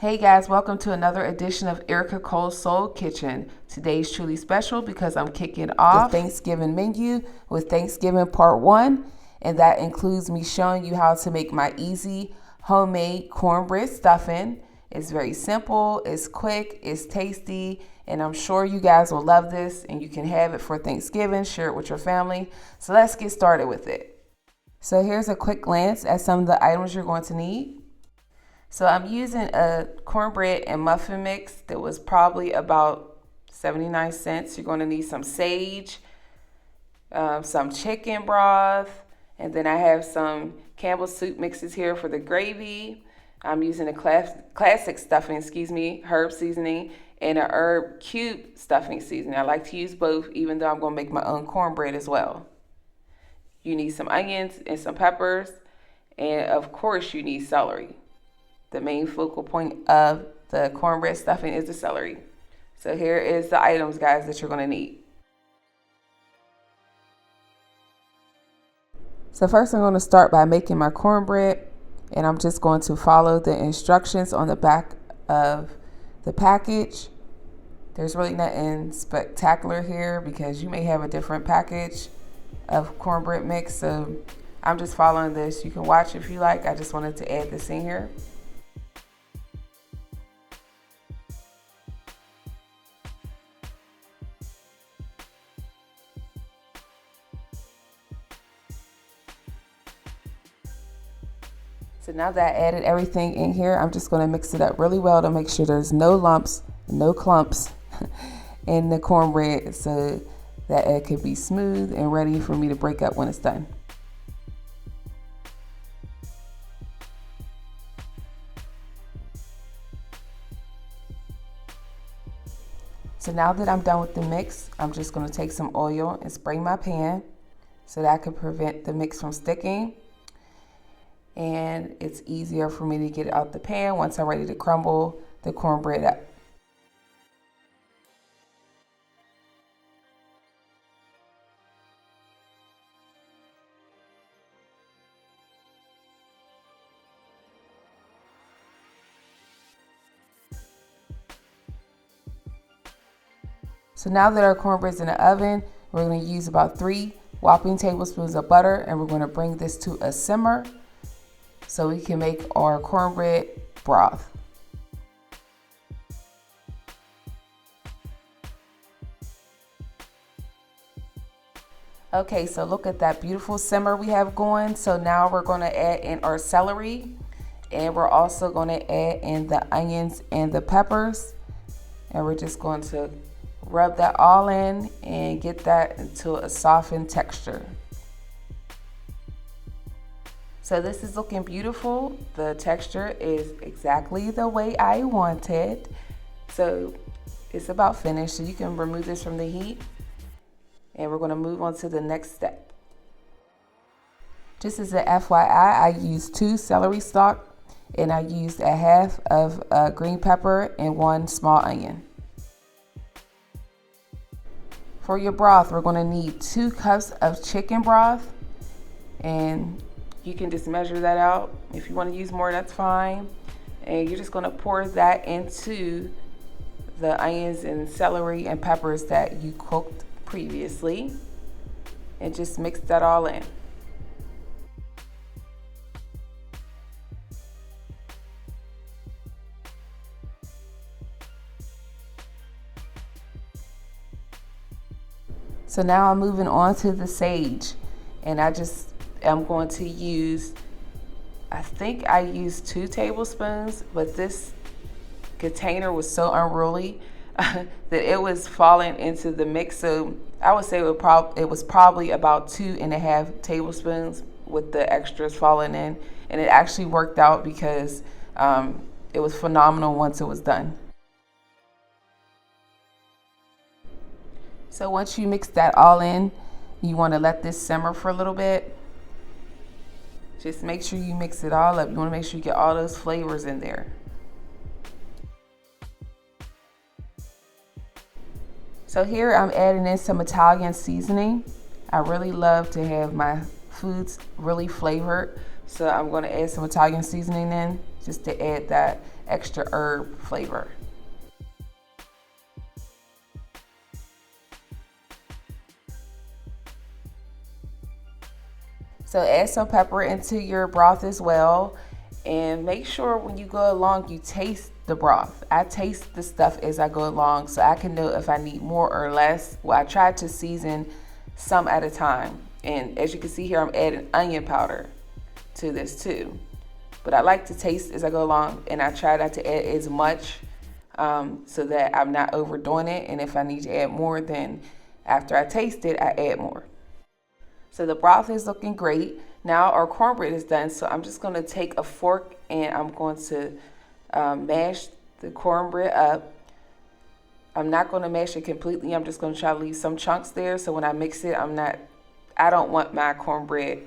Hey guys, welcome to another edition of Erika Soul Kitchen. Today's truly special because I'm kicking off the Thanksgiving menu with Thanksgiving Part 1, and that includes me showing you how to make my easy homemade cornbread stuffing. It's very simple, it's quick, it's tasty, and I'm sure you guys will love this, and you can have it for Thanksgiving, share it with your family. So let's get started with it. So here's a quick glance at some of the items you're going to need. So I'm using a cornbread and muffin mix that was probably about 79 cents. You're going to need some sage, some chicken broth, and then I have some Campbell soup mixes here for the gravy. I'm using a classic stuffing, herb seasoning, and a herb cube stuffing seasoning. I like to use both, even though I'm going to make my own cornbread as well. You need some onions and some peppers, and of course you need celery. The main focal point of the cornbread stuffing is the celery. So here is the items, guys, that you're going to need. So first I'm going to start by making my cornbread, and I'm just going to follow the instructions on the back of the package. There's really nothing spectacular here because you may have a different package of cornbread mix. So I'm just following this. You can watch if you like. I just wanted to add this in here. So now that I added everything in here, I'm just going to mix it up really well to make sure there's no lumps, no clumps in the cornbread so that it could be smooth and ready for me to break up when it's done. So now that I'm done with the mix, I'm just going to take some oil and spray my pan so that I can prevent the mix from sticking. And it's easier for me to get it out the pan once I'm ready to crumble the cornbread up. So now that our cornbread's in the oven, we're going to use about 3 whopping tablespoons of butter, and we're going to bring this to a simmer so we can make our cornbread broth. Okay, so look at that beautiful simmer we have going. So now we're going to add in our celery, and we're also going to add in the onions and the peppers, and we're just going to rub that all in and get that into a softened texture. So this is looking beautiful. The texture is exactly the way I wanted. So it's about finished. So you can remove this from the heat. And we're going to move on to the next step. Just as an FYI, I used 2 celery stalk, and I used a half of green pepper and 1 small onion. For your broth, we're going to need 2 cups of chicken broth, and you can just measure that out. If you want to use more, that's fine. And you're just going to pour that into the onions and celery and peppers that you cooked previously, and just mix that all in. So now I'm moving on to the sage, and I'm going to use, I think I used 2 tablespoons, but this container was so unruly that it was falling into the mix. So I would say it was probably about 2.5 tablespoons with the extras falling in, and it actually worked out because it was phenomenal once it was done. So once you mix that all in, you want to let this simmer for a little bit. Just make sure you mix it all up. You want to make sure you get all those flavors in there. So here I'm adding in some Italian seasoning. I really love to have my foods really flavored, so I'm going to add some Italian seasoning in. just to add that extra herb flavor. So add some pepper into your broth as well, and make sure when you go along you taste the broth. I taste the stuff as I go along so I can know if I need more or less. Well, I try to season some at a time, and as you can see here, I'm adding onion powder to this too. But I like to taste as I go along, and I try not to add as much so that I'm not overdoing it, and if I need to add more, then after I taste it, I add more. So the broth is looking great. Now our cornbread is done, so I'm just going to take a fork and I'm going to mash the cornbread up. I'm not going to mash it completely. I'm just going to try to leave some chunks there, so when I mix it, I don't want my cornbread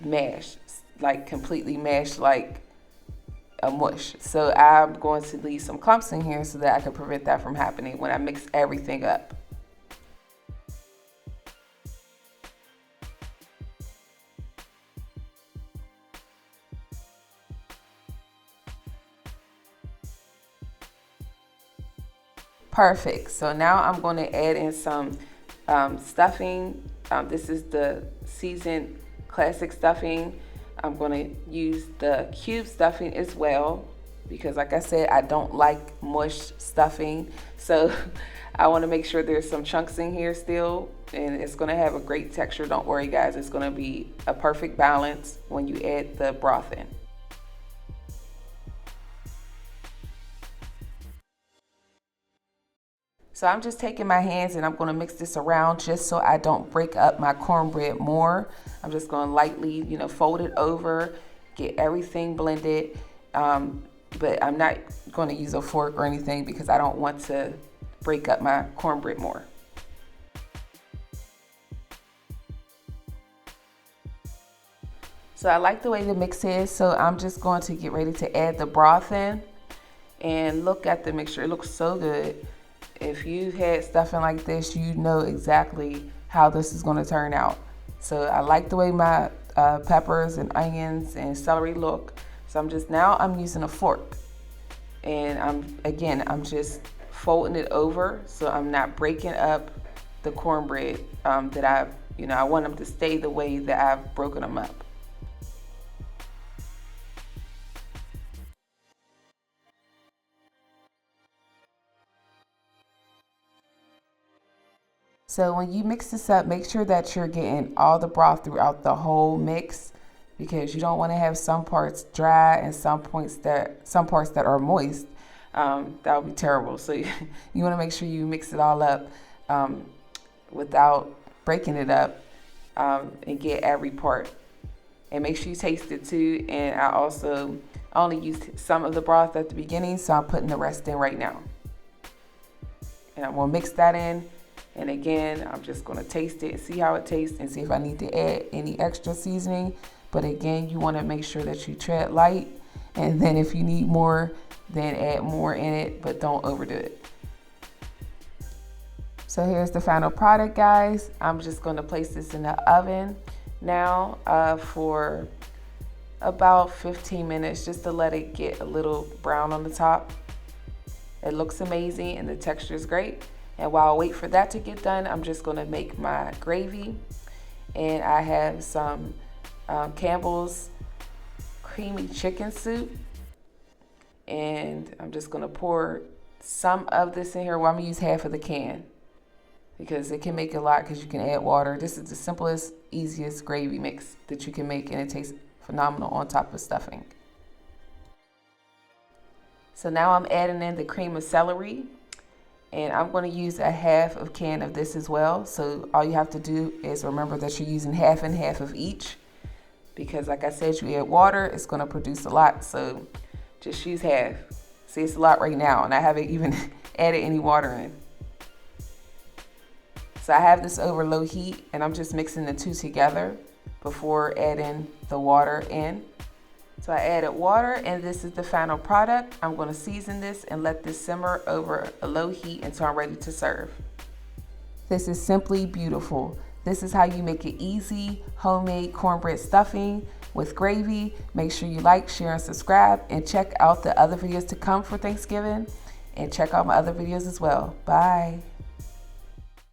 mashed, like completely mashed like a mush. So I'm going to leave some clumps in here so that I can prevent that from happening when I mix everything up. Perfect. So now I'm going to add in some stuffing. This is the seasoned classic stuffing. I'm going to use the cube stuffing as well because, like I said, I don't like mush stuffing. So I want to make sure there's some chunks in here still, and it's going to have a great texture. Don't worry, guys. It's going to be a perfect balance when you add the broth in. So I'm just taking my hands and I'm going to mix this around just so I don't break up my cornbread more. I'm just going to lightly, fold it over, get everything blended. But I'm not going to use a fork or anything because I don't want to break up my cornbread more. So I like the way the mix is, so I'm just going to get ready to add the broth in. And look at the mixture, it looks so good. If you've had stuffing like this, you know exactly how this is going to turn out. So I like the way my peppers and onions and celery look. So I'm using a fork, and I'm just folding it over so I'm not breaking up the cornbread that I want them to stay the way that I've broken them up. So when you mix this up, make sure that you're getting all the broth throughout the whole mix, because you don't want to have some parts dry and some parts that are moist. That would be terrible. So you want to make sure you mix it all up without breaking it up, and get every part. And make sure you taste it too. And I only used some of the broth at the beginning, so I'm putting the rest in right now. And I'm gonna mix that in. And again, I'm just gonna taste it and see how it tastes and see if I need to add any extra seasoning. But again, you wanna make sure that you tread light. And then if you need more, then add more in it, but don't overdo it. So here's the final product, guys. I'm just gonna place this in the oven now for about 15 minutes, just to let it get a little brown on the top. It looks amazing and the texture is great. And while I wait for that to get done, I'm just gonna make my gravy. And I have some Campbell's creamy chicken soup. And I'm just gonna pour some of this in here. Well, I'm gonna use half of the can because it can make a lot, because you can add water. This is the simplest, easiest gravy mix that you can make, and it tastes phenomenal on top of stuffing. So now I'm adding in the cream of celery, and I'm going to use a half of can of this as well. So all you have to do is remember that you're using half and half of each, because like I said, you add water, it's going to produce a lot. So just use half. See, it's a lot right now, and I haven't even added any water in. So I have this over low heat, and I'm just mixing the two together before adding the water in. So I added water, and this is the final product. I'm going to season this and let this simmer over a low heat until I'm ready to serve. This is simply beautiful. This is how you make an easy homemade cornbread stuffing. with gravy. Make sure you like, share, and subscribe, and check out the other videos to come for Thanksgiving, and check out my other videos as well. Bye.